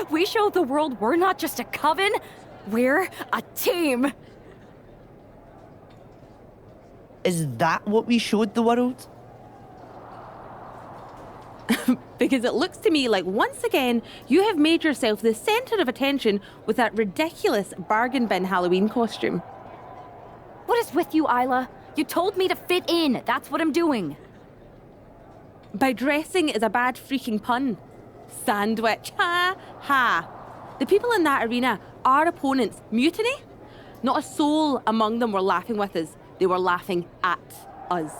We showed the world we're not just a coven, we're a team. Is that what we showed the world? Because it looks to me like once again, you have made yourself the centre of attention with that ridiculous bargain bin Halloween costume. What is with you, Isla? You told me to fit in. That's what I'm doing. By dressing is a bad freaking pun. Sandwich. Ha ha. The people in that arena, our opponents, mutiny? Not a soul among them were laughing with us. They were laughing at us.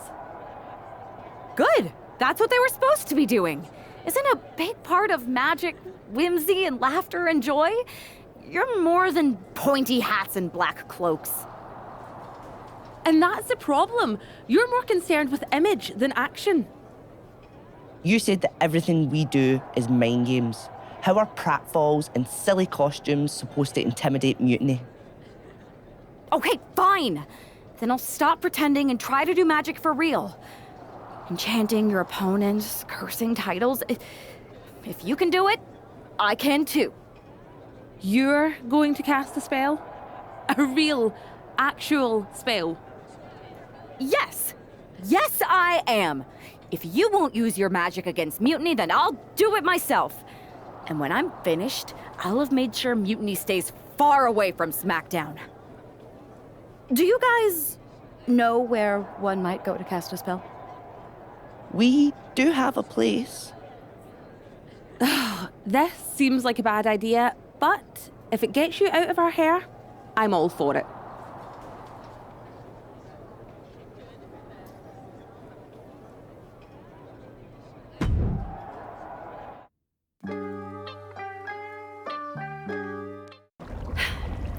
Good. That's what they were supposed to be doing. Isn't a big part of magic whimsy and laughter and joy? You're more than pointy hats and black cloaks. And that's the problem. You're more concerned with image than action. You said that everything we do is mind games. How are pratfalls and silly costumes supposed to intimidate mutiny? Okay, fine. Then I'll stop pretending and try to do magic for real. Enchanting your opponents, cursing titles. If you can do it, I can too. You're going to cast a spell? A real, actual spell? Yes. Yes, I am. If you won't use your magic against mutiny, then I'll do it myself. And when I'm finished, I'll have made sure mutiny stays far away from SmackDown. Do you guys know where one might go to cast a spell? We do have a place. This seems like a bad idea, but if it gets you out of our hair, I'm all for it.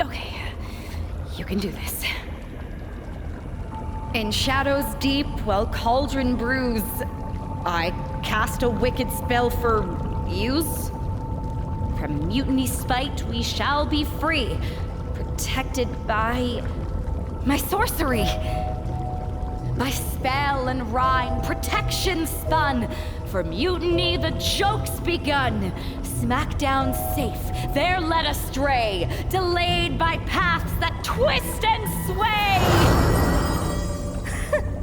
Okay, you can do this. In shadows deep, while cauldron brews, I cast a wicked spell for use. From mutiny spite we shall be free, protected by my sorcery. By spell and rhyme, protection spun. For mutiny the joke's begun. SmackDown safe, there led astray, delayed by paths that twist and sway.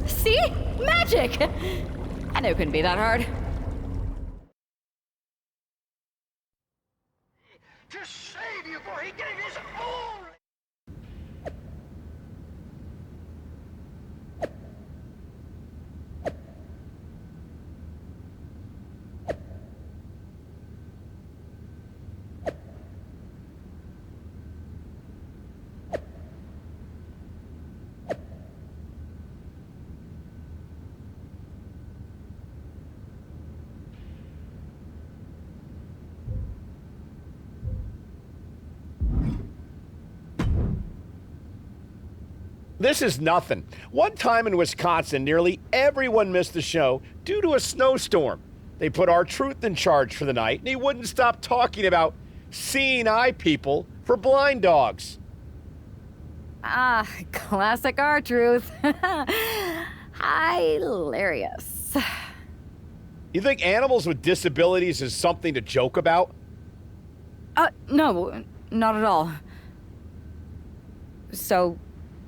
See? Magic! I knew it couldn't be that hard. To save you, for he gave his own! This is nothing. One time in Wisconsin, nearly everyone missed the show due to a snowstorm. They put R-Truth in charge for the night, and he wouldn't stop talking about seeing eye people for blind dogs. Ah, classic R-Truth. Hilarious. You think animals with disabilities is something to joke about? No, not at all. So,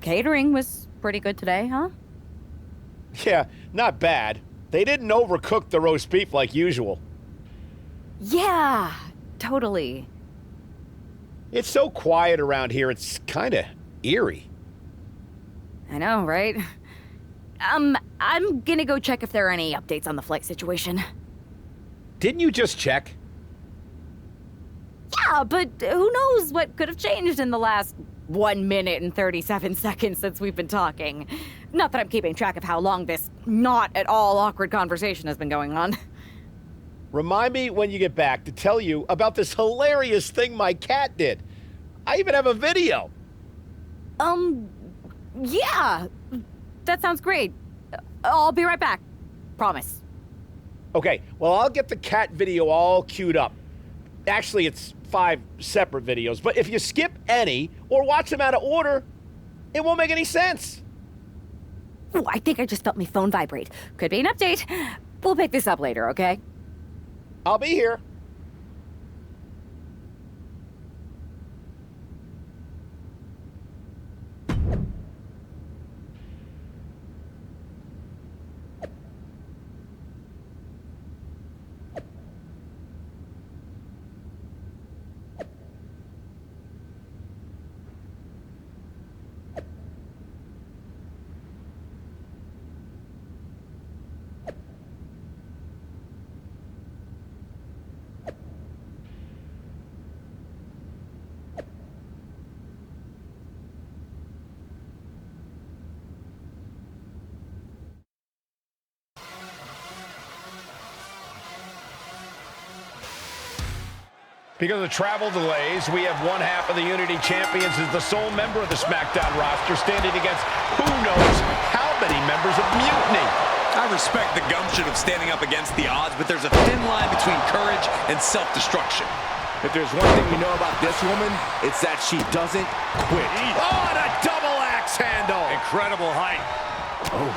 catering was pretty good today, huh? Yeah, not bad. They didn't overcook the roast beef like usual. Yeah, totally. It's so quiet around here, it's kinda eerie. I know, right? I'm gonna go check if there are any updates on the flight situation. Didn't you just check? Yeah, but who knows what could have changed in the last 1 minute and 37 seconds since we've been talking. Not that I'm keeping track of how long this not at all awkward conversation has been going on. Remind me when you get back to tell you about this hilarious thing my cat did. I even have a video. Yeah. That sounds great. I'll be right back. Promise. Okay, well, I'll get the cat video all queued up. Actually, it's 5 separate videos, but if you skip any or watch them out of order, it won't make any sense. Ooh, I think I just felt my phone vibrate. Could be an update. We'll pick this up later, okay? I'll be here. Because of travel delays, we have one half of the Unity Champions as the sole member of the SmackDown roster standing against who knows how many members of Mutiny. I respect the gumption of standing up against the odds, but there's a thin line between courage and self-destruction. If there's one thing we know about this woman, it's that she doesn't quit. Oh, and a double axe handle. Incredible height. Oh.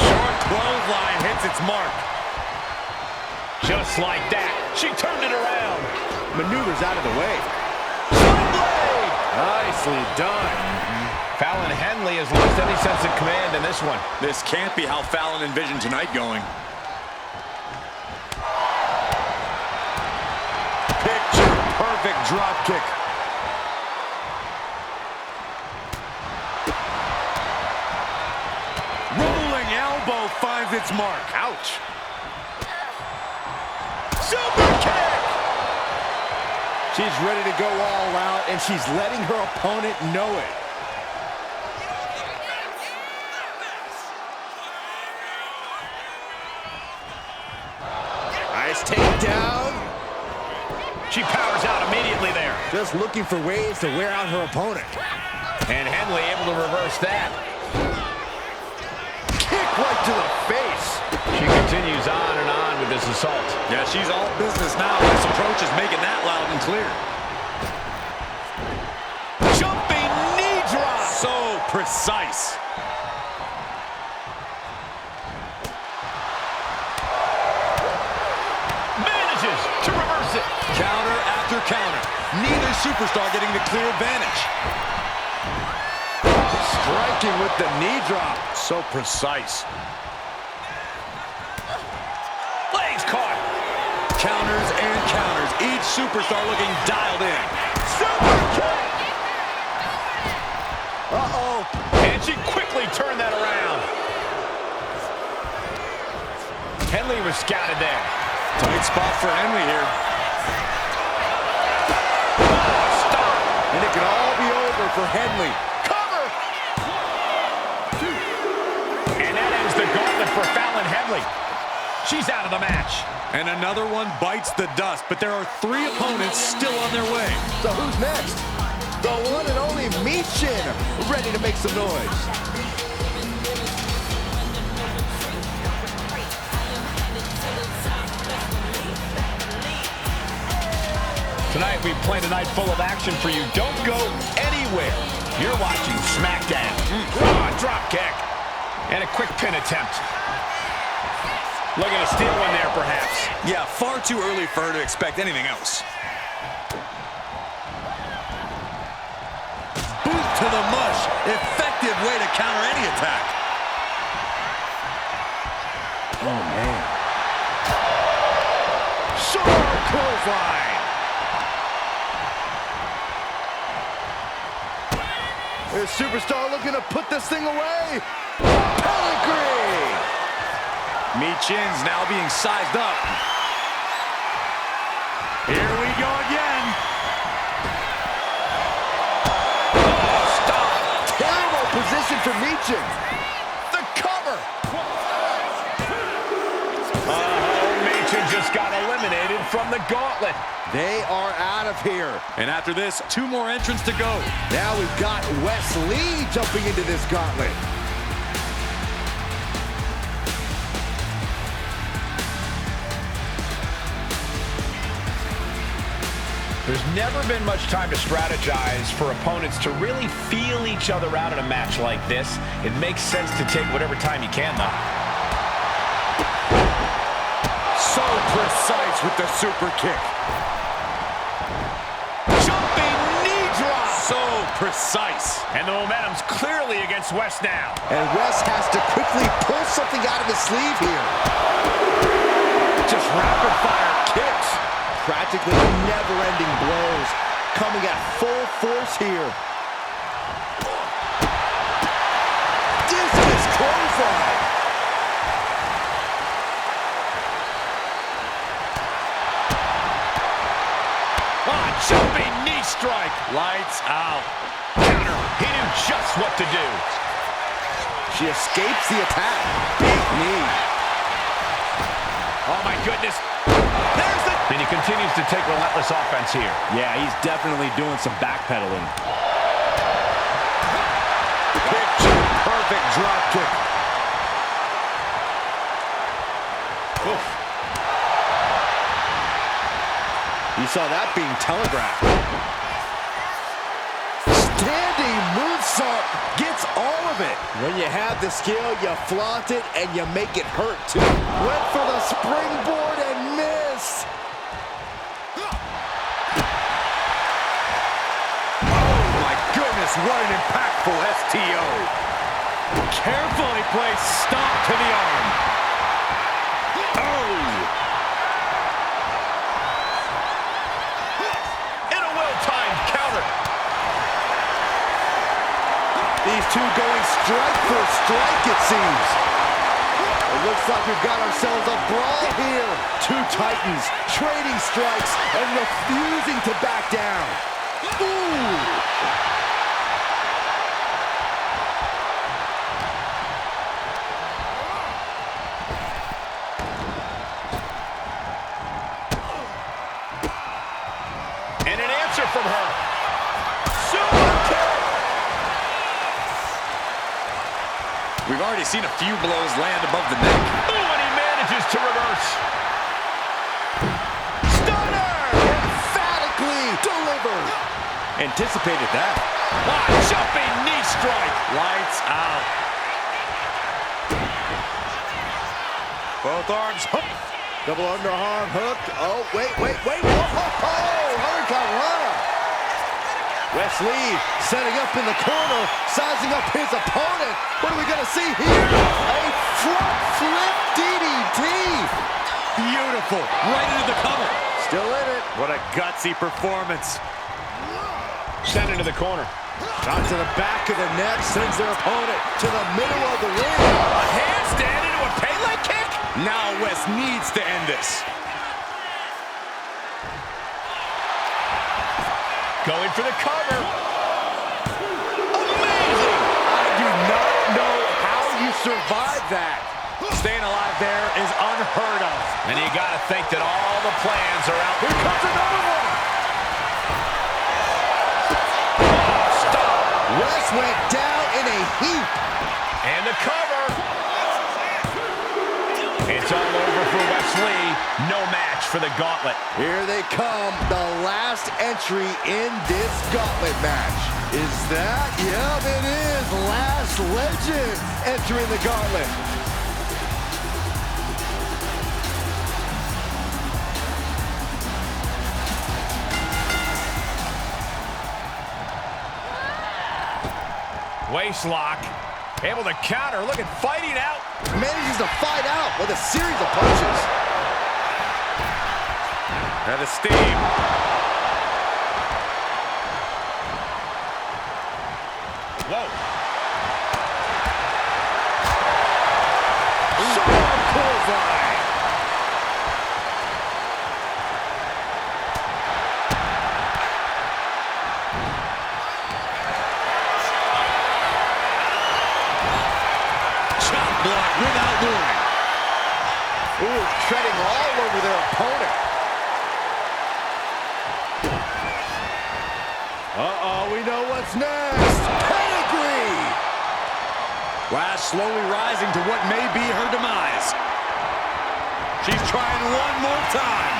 Short clothesline hits its mark. Just like that, she turned it around. Maneuvers out of the way. Sunblade! Nicely done. Fallon Henley has lost any sense of command in this one. This can't be how Fallon envisioned tonight going. Picture perfect drop kick. Rolling elbow finds its mark. Ouch. Super kick! She's ready to go all out, and she's letting her opponent know it. Nice takedown. She powers out immediately there. Just looking for ways to wear out her opponent. And Henley able to reverse that. Kick right to the face. She continues on and on with this assault. Yeah, she's all business now. This approach is making that loud and clear. Jumping knee drop. So precise. Manages to reverse it. Counter after counter. Neither superstar getting the clear advantage. Striking with the knee drop. So precise. Legs caught. Counters and counters. Each superstar looking dialed in. Super kick. Uh-oh. And she quickly turned that around. Henley was scouted there. Tight spot for Henley here. Stop. And it can all be over for Henley. Cover. And that ends the gauntlet for Fallon Henley. She's out of the match. And another one bites the dust, but there are 3 opponents still on their way. So who's next? The one and only Michin, ready to make some noise. Tonight we planned a night full of action for you. Don't go anywhere. You're watching SmackDown. Raw drop kick. And a quick pin attempt. Looking to steal one there, perhaps. Yeah, far too early for her to expect anything else. Boot to the mush. Effective way to counter any attack. Oh, man. Sharp clothesline. This superstar looking to put this thing away. Pedigree. Michin's now being sized up. Here we go again. Oh, stop. Terrible position for Michin. The cover. Oh, Michin just got eliminated from the gauntlet. They are out of here. And after this, 2 more entrants to go. Now we've got Wes Lee jumping into this gauntlet. There's never been much time to strategize for opponents to really feel each other out in a match like this. It makes sense to take whatever time you can, though. So precise with the super kick. Jumping knee drop. So precise. And the momentum's clearly against Wes now. And Wes has to quickly pull something out of his sleeve here. Just rapid-fire kicks. Practically never-ending blows coming at full force here. Discus clothesline. Jumping knee strike. Lights out. Counter. He knew just what to do. She escapes the attack. Big knee. Oh, my goodness. There's And he continues to take relentless offense here. Yeah, he's definitely doing some backpedaling. Picture perfect drop kick. Oof. You saw that being telegraphed. Standing moonsault gets all of it. When you have the skill, you flaunt it and you make it hurt too. Went for the springboard and missed. What an impactful STO. Carefully placed stop to the arm. Oh! And a well-timed counter. These two going strike for strike, it seems. It looks like we've got ourselves a brawl here. Two titans trading strikes and refusing to back down. Ooh! From her. Super kick. We've already seen a few blows land above the neck. Ooh, and he manages to reverse. Stunner! Emphatically delivered. Anticipated that. Ah, jumping knee strike. Lights out. Both arms hooked. Double underarm hook. Oh, wait. Whoa. Hurricanrana. Wesley setting up in the corner, sizing up his opponent. What are we going to see here? A front flip DDT. Beautiful. Right into the cover. Still in it. What a gutsy performance. Sent into the corner. Shot to the back of the neck, sends their opponent to the middle of the ring. A handstand into a Pele kick. Now Wes needs to end this. Going for the cover. Amazing! I do not know how you survive that. Staying alive there is unheard of. And you got to think that all the plans are out. Here comes another one. Stop. Wes went down in a heap. And the cover. It's all over for Wesley. No match for the gauntlet. Here they come, the last entry in this gauntlet match. Is that? Yep, it is. Last Legend entering the gauntlet. Waist lock. Able to counter. Look at fighting out. Manages to fight out with a series of punches. And the steam. Whoa. Bullseye. Chop block without warning. Ooh, treading all over their opponent. Uh-oh, we know what's next. Pedigree! Lash slowly rising to what may be her demise. She's trying one more time.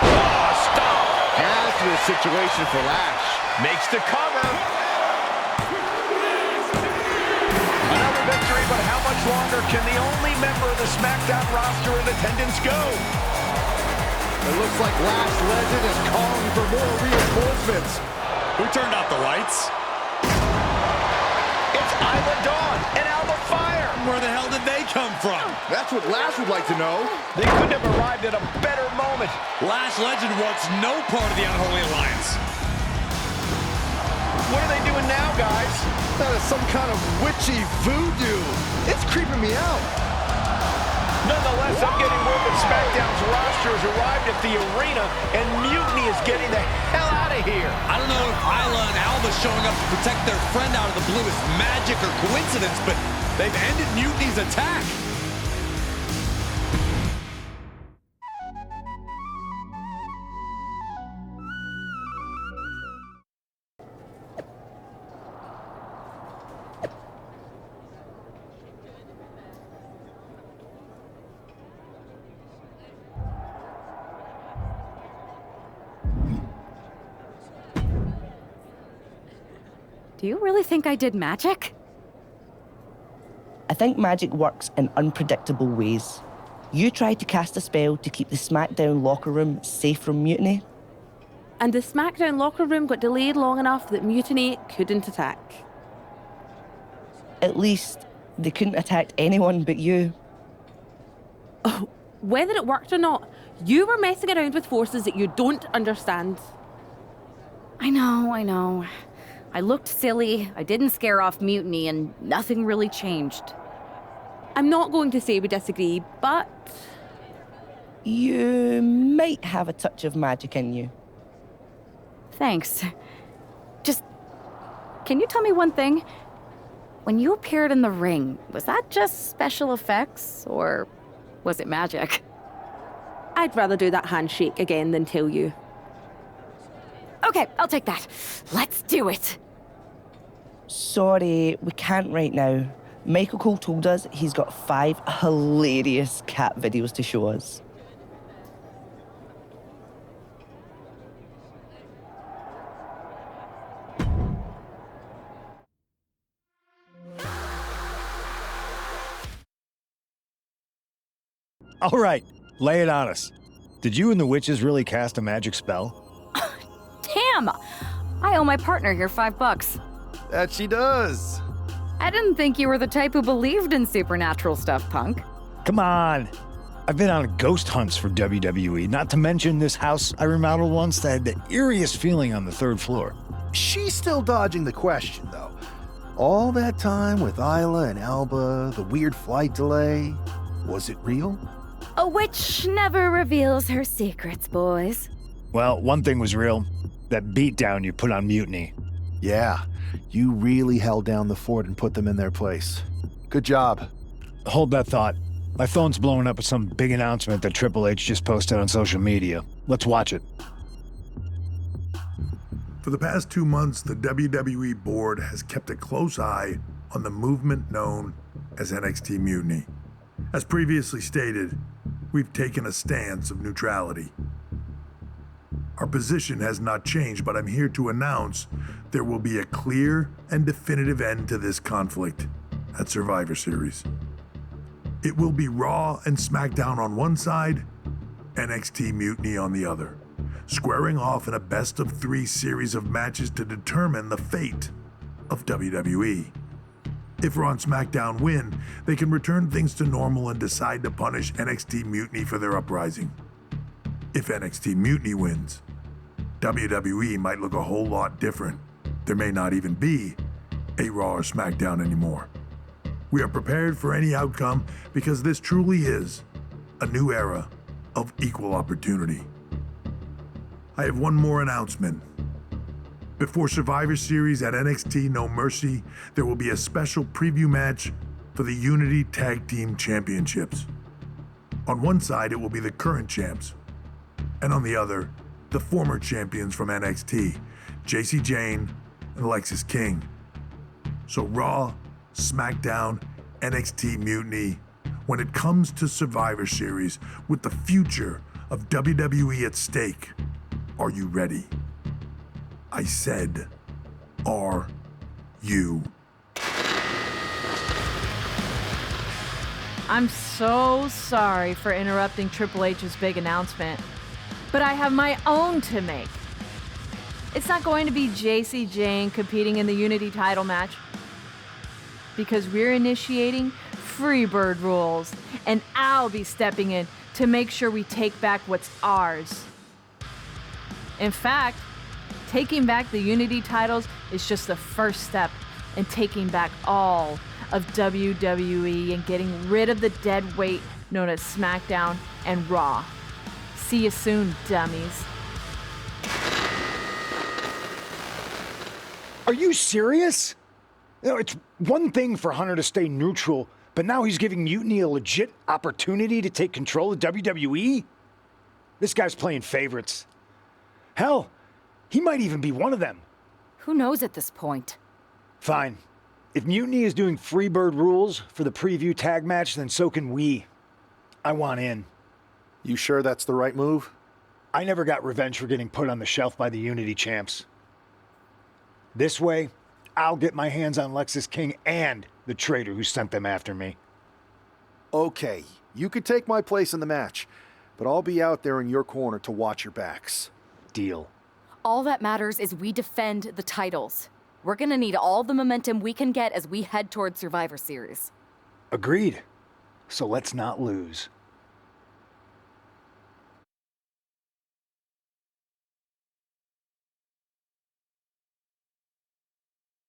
Oh, stop. Hazardous situation for Lash. Makes the cover. Another victory, but how much longer can the only member of the SmackDown roster in attendance go? It looks like Last Legend is calling for more reinforcements. Who turned out the lights? It's Isla Dawn and Alba Fire. Where the hell did they come from? That's what Lash would like to know. They couldn't have arrived at a better moment. Lash Legend wants no part of the Unholy Alliance. What are they doing now, guys? That is some kind of witchy voodoo. It's creeping me out. Nonetheless, I'm getting word that SmackDown's roster has arrived at the arena, and Mutiny is getting the hell out of here. I don't know if Isla and Alba showing up to protect their friend out of the blue is magic or coincidence, but they've ended Mutiny's attack. Do you really think I did magic? I think magic works in unpredictable ways. You tried to cast a spell to keep the SmackDown locker room safe from mutiny. And the SmackDown locker room got delayed long enough that Mutiny couldn't attack. At least, they couldn't attack anyone but you. Oh, whether it worked or not, you were messing around with forces that you don't understand. I know. I looked silly, I didn't scare off Mutiny, and nothing really changed. I'm not going to say we disagree, but... You might have a touch of magic in you. Thanks. Just, can you tell me one thing? When you appeared in the ring, was that just special effects, or was it magic? I'd rather do that handshake again than tell you. Okay, I'll take that. Let's do it. Sorry, we can't right now. Michael Cole told us he's got 5 hilarious cat videos to show us. All right, lay it on us. Did you and the witches really cast a magic spell? Damn! I owe my partner here $5. That she does. I didn't think you were the type who believed in supernatural stuff, punk. Come on. I've been on ghost hunts for WWE, not to mention this house I remodeled once that had the eeriest feeling on the 3rd floor. She's still dodging the question, though. All that time with Isla and Alba, the weird flight delay, was it real? A witch never reveals her secrets, boys. Well, one thing was real. That beatdown you put on Mutiny. Yeah, you really held down the fort and put them in their place. Good job. Hold that thought. My phone's blowing up with some big announcement that Triple H just posted on social media. Let's watch it. For the past 2 months, the WWE board has kept a close eye on the movement known as NXT Mutiny. As previously stated, we've taken a stance of neutrality. Our position has not changed, but I'm here to announce there will be a clear and definitive end to this conflict at Survivor Series. It will be Raw and SmackDown on one side, NXT Mutiny on the other, squaring off in a best-of-3 series of matches to determine the fate of WWE. If Raw and SmackDown win, they can return things to normal and decide to punish NXT Mutiny for their uprising. If NXT Mutiny wins, WWE might look a whole lot different. There may not even be a Raw or SmackDown anymore. We are prepared for any outcome because this truly is a new era of equal opportunity. I have one more announcement. Before Survivor Series at NXT No Mercy, there will be a special preview match for the Unity Tag Team Championships. On one side, it will be the current champs, and on the other, the former champions from NXT, Jacy Jayne and Lexis King. So Raw, SmackDown, NXT Mutiny, when it comes to Survivor Series with the future of WWE at stake, are you ready? I said, are you? I'm so sorry for interrupting Triple H's big announcement, but I have my own to make. It's not going to be Jacy Jayne competing in the Unity title match, because we're initiating Freebird rules, and I'll be stepping in to make sure we take back what's ours. In fact, taking back the Unity titles is just the first step in taking back all of WWE and getting rid of the dead weight known as SmackDown and Raw. See you soon, dummies. Are you serious? You know, it's one thing for Hunter to stay neutral, but now he's giving Mutiny a legit opportunity to take control of WWE? This guy's playing favorites. Hell, he might even be one of them. Who knows at this point? Fine. If Mutiny is doing Freebird rules for the preview tag match, then so can we. I want in. You sure that's the right move? I never got revenge for getting put on the shelf by the Unity champs. This way, I'll get my hands on Lexis King and the traitor who sent them after me. Okay, you could take my place in the match, but I'll be out there in your corner to watch your backs. Deal. All that matters is we defend the titles. We're gonna need all the momentum we can get as we head towards Survivor Series. Agreed. So let's not lose.